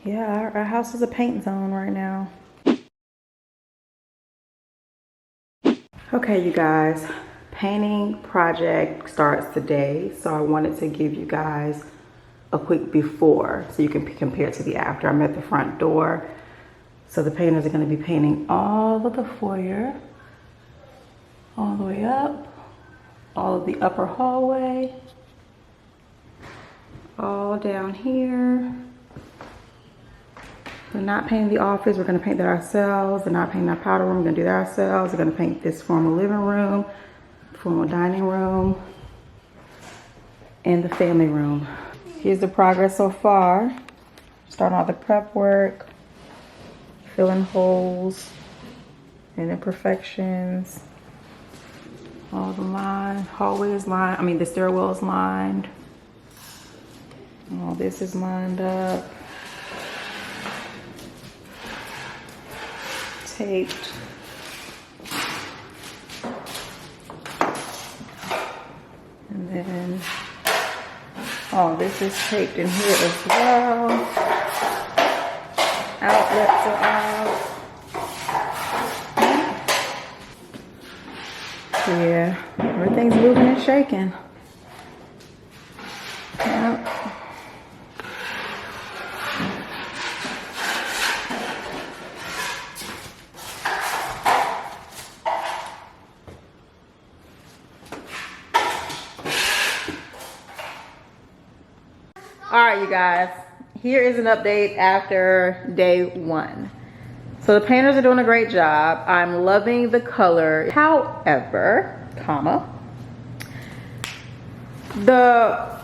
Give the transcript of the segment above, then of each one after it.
Yeah, our house is a paint zone right now. Okay, you guys, painting project starts today. So I wanted to give you guys a quick before so you can compare it to the after. I'm at the front door. So the painters are going to be painting all of the foyer, all the way up, all of the upper hallway, all down here. They're not painting the office. We're going to paint that ourselves. They're not painting our powder room. We're going to do that ourselves. We're going to paint this formal living room, formal dining room, and the family room. Here's the progress so far. Starting all the prep work, filling holes and imperfections. All the line, hallway is lined. I mean, the stairwell is lined. All this is lined up. Taped. And then all this is taped in here as well. Outlets are out. Yeah, everything's moving and shaking. Yep. All right, you guys, here is an update after day 1. So the painters are doing a great job. I'm loving the color. However, the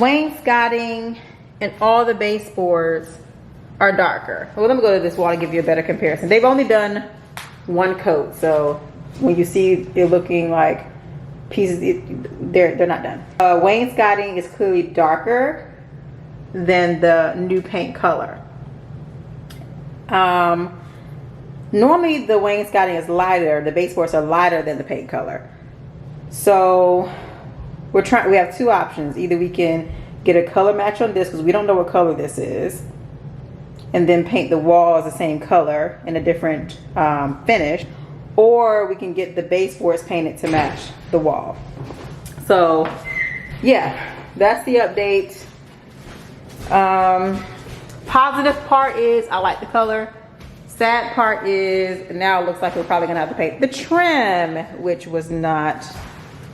wainscoting and all the baseboards are darker. Well, let me go to this wall to give you a better comparison. They've only done 1 coat, so when you see it looking like pieces, they're not done. Wainscoting is clearly darker than the new paint color. Normally the wainscoting is lighter, the baseboards are lighter than the paint color. So we have 2 options. Either we can get a color match on this, because we don't know what color this is, and then paint the walls the same color in a different finish, or we can get the baseboards painted to match the wall. So yeah, that's the update. Positive part is I like the color. Sad part is now it looks like we're probably gonna have to paint the trim, which was not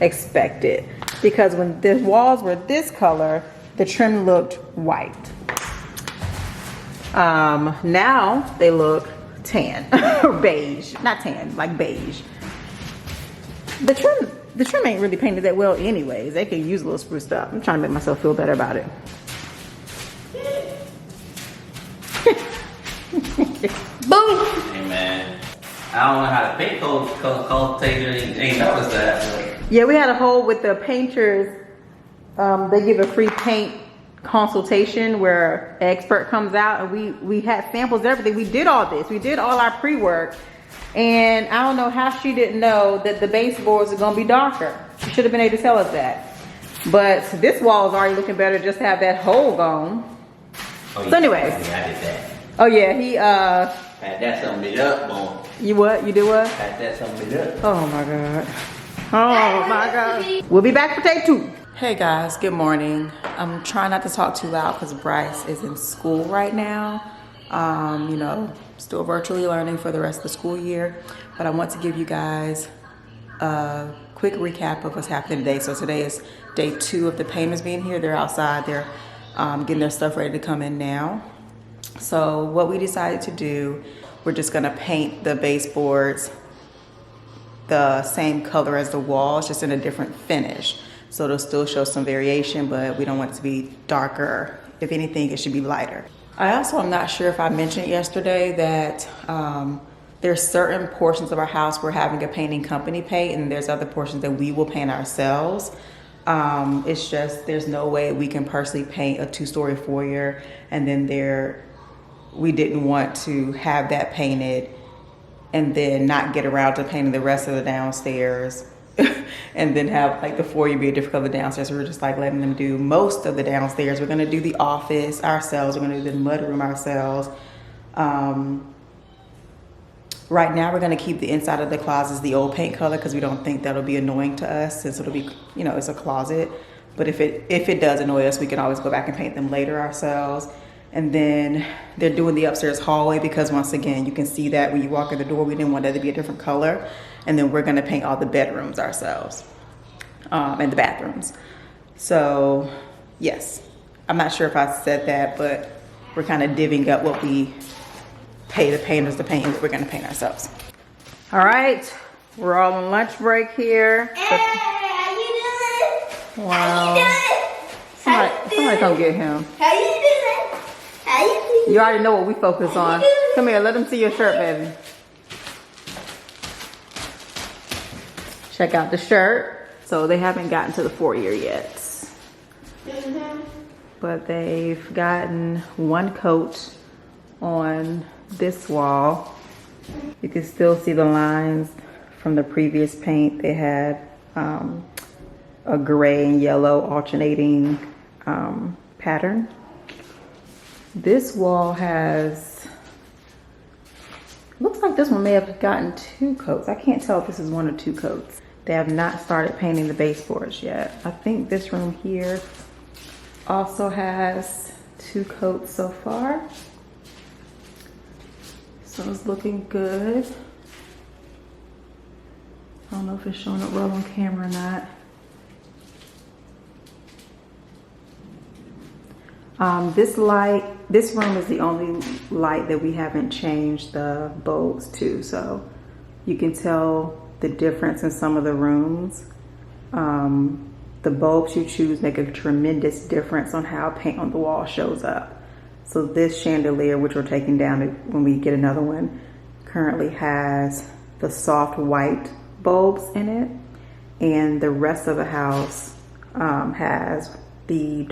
expected, because when the walls were this color, the trim looked white. Now they look tan or beige, not tan, like beige. The trim ain't really painted that well anyways. They could use a little spruced up. I'm trying to make myself feel better about it. Boom! Hey man, I don't know how to paint cultivator, ain't noticed that. Yeah, we had a hole with the painters. They give a free paint consultation where an expert comes out, and we had samples and everything. We did all this. We did all our pre-work. And I don't know how she didn't know that the baseboards are gonna be darker. She should have been able to tell us that. But this wall is already looking better just to have that hole gone. Oh, so anyways. Yeah, I did that. Oh yeah, he Had that something lit up, boy. You what? You did what? Had that something lit up. Oh my God. Oh my God. We'll be back for take 2. Hey guys, good morning. I'm trying not to talk too loud because Bryce is in school right now. You know, still virtually learning for the rest of the school year. But I want to give you guys a quick recap of what's happening today. So today is day 2 of the painters being here. They're outside. They're getting their stuff ready to come in now. So what we decided to do, we're just gonna paint the baseboards the same color as the walls, just in a different finish. So it'll still show some variation, but we don't want it to be darker. If anything, it should be lighter. I also am not sure if I mentioned yesterday that there's certain portions of our house we're having a painting company paint, and there's other portions that we will paint ourselves. It's just there's no way we can personally paint a 2-story foyer, and then we didn't want to have that painted and then not get around to painting the rest of the downstairs and then have like the foyer be a different color downstairs. We're just like letting them do most of the downstairs. We're gonna do the office ourselves. We're gonna do the mudroom ourselves. Right now we're gonna keep the inside of the closets the old paint color because we don't think that'll be annoying to us since it'll be, you know, it's a closet. But if it does annoy us, we can always go back and paint them later ourselves. And then they're doing the upstairs hallway because once again, you can see that when you walk in the door, we didn't want that to be a different color. And then we're gonna paint all the bedrooms ourselves and the bathrooms. So yes, I'm not sure if I said that, but we're kind of divvying up what we pay the painters to paint and what we're gonna paint ourselves. All right, we're all on lunch break here. Hey, how you doing? Wow. How you doing? Somebody come get him. How you doing? How you doing? You already know what we focus on. Come here, let them see your shirt, baby. Check out the shirt. So they haven't gotten to the foyer yet. But they've gotten one coat on this wall. You can still see the lines from the previous paint. They had a gray and yellow alternating pattern. This wall has, looks like this one may have gotten 2 coats. I can't tell if this is 1 or 2 coats. They have not started painting the baseboards yet. I think this room here also has 2 coats so far. So it's looking good. I don't know if it's showing up well on camera or not. This room is the only light that we haven't changed the bulbs to, so you can tell the difference in some of the rooms. The bulbs you choose make a tremendous difference on how paint on the wall shows up. So this chandelier, which we're taking down when we get another one, currently has the soft white bulbs in it, and the rest of the house has the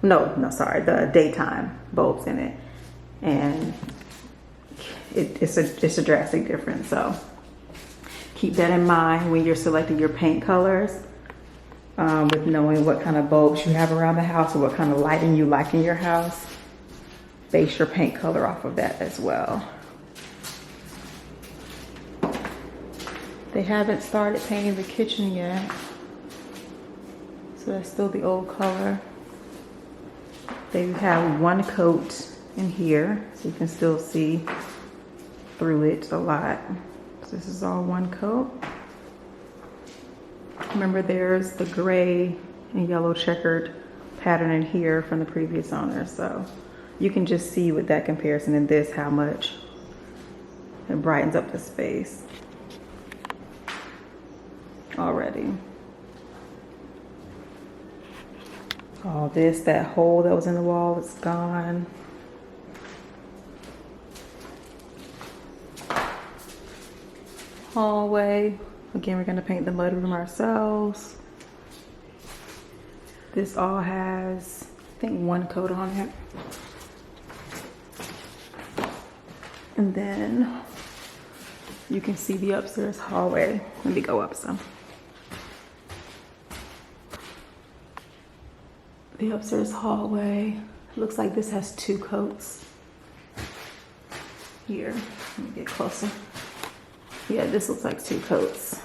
the daytime bulbs in it, and it's a drastic difference. So keep that in mind when you're selecting your paint colors, with knowing what kind of bulbs you have around the house or what kind of lighting you like in your house. Base your paint color off of that as well. They haven't started painting the kitchen yet, so that's still the old color. They have 1 coat in here, so you can still see through it a lot. So this is all 1 coat. Remember, there's the gray and yellow checkered pattern in here from the previous owner, so you can just see with that comparison in this how much it brightens up the space already. All this, that hole that was in the wall, is gone. Hallway, again, we're gonna paint the mudroom ourselves. This all has, I think, 1 coat on it. And then you can see the upstairs hallway. Let me go up some. The upstairs hallway, looks like this has 2 coats. Here, let me get closer. Yeah, this looks like 2 coats.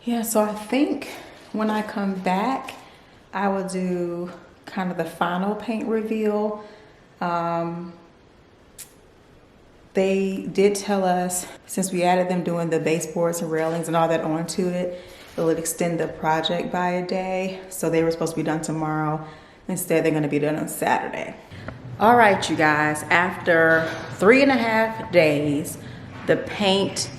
Yeah, so I think when I come back, I will do kind of the final paint reveal. They did tell us, since we added them doing the baseboards and railings and all that onto it, it would extend the project by a day. So they were supposed to be done tomorrow. Instead, they're gonna be done on Saturday. All right, you guys, after 3.5 days, the paint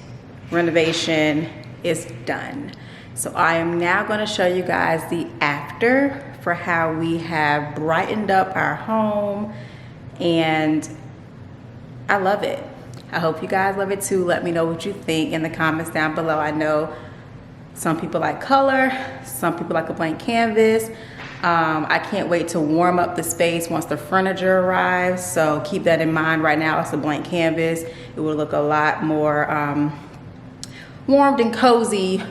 renovation is done. So I am now gonna show you guys the after for how we have brightened up our home, and I love it. I hope you guys love it too. Let me know what you think in the comments down below. I know some people like color, some people like a blank canvas. I can't wait to warm up the space once the furniture arrives. So keep that in mind. Right now it's a blank canvas. It will look a lot more warmed and cozy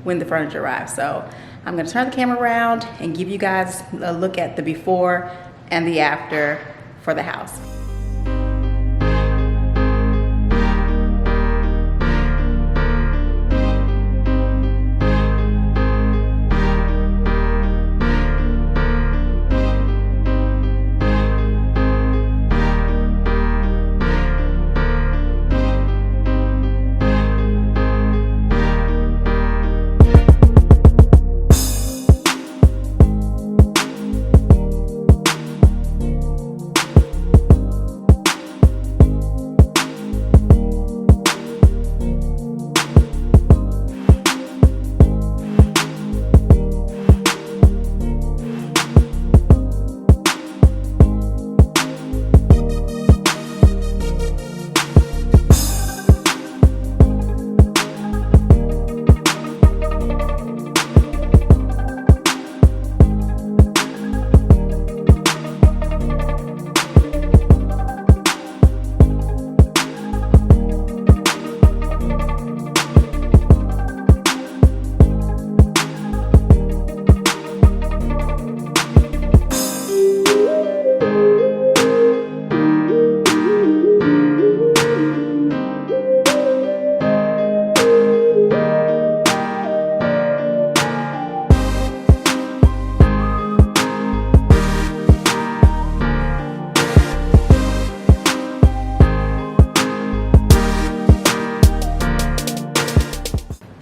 when the furniture arrives. So I'm gonna turn the camera around and give you guys a look at the before and the after for the house.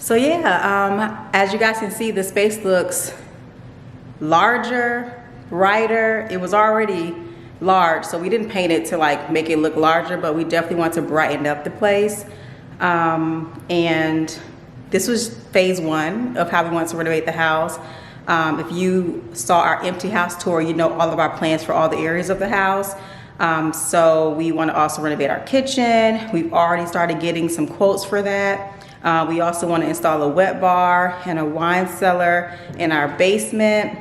So yeah, as you guys can see, the space looks larger, brighter. It was already large, so we didn't paint it to like make it look larger, but we definitely want to brighten up the place. And this was phase one of how we want to renovate the house. If you saw our empty house tour, you know all of our plans for all the areas of the house. So we want to also renovate our kitchen. We've already started getting some quotes for that. We also want to install a wet bar and a wine cellar in our basement.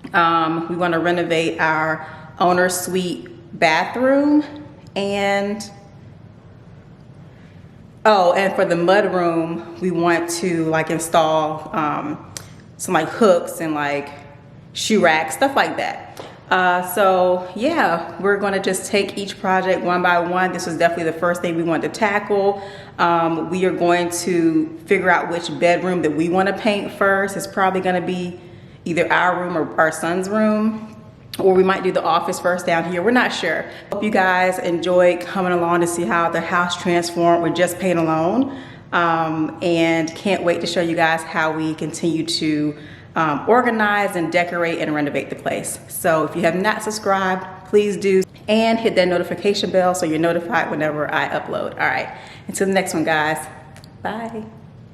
We want to renovate our owner's suite bathroom, and for the mud room, we want to like install some like hooks and like shoe racks, stuff like that. So yeah, we're gonna just take each project one by one. This was definitely the first thing we wanted to tackle. We are going to figure out which bedroom that we want to paint first. It's probably gonna be either our room or our son's room, or we might do the office first down here. We're not sure. Hope you guys enjoyed coming along to see how the house transformed with just paint alone. And can't wait to show you guys how we continue to organize and decorate and renovate the place. So if you have not subscribed, please do, and hit that notification bell so you're notified whenever I upload. All right, until the next one, guys. Bye.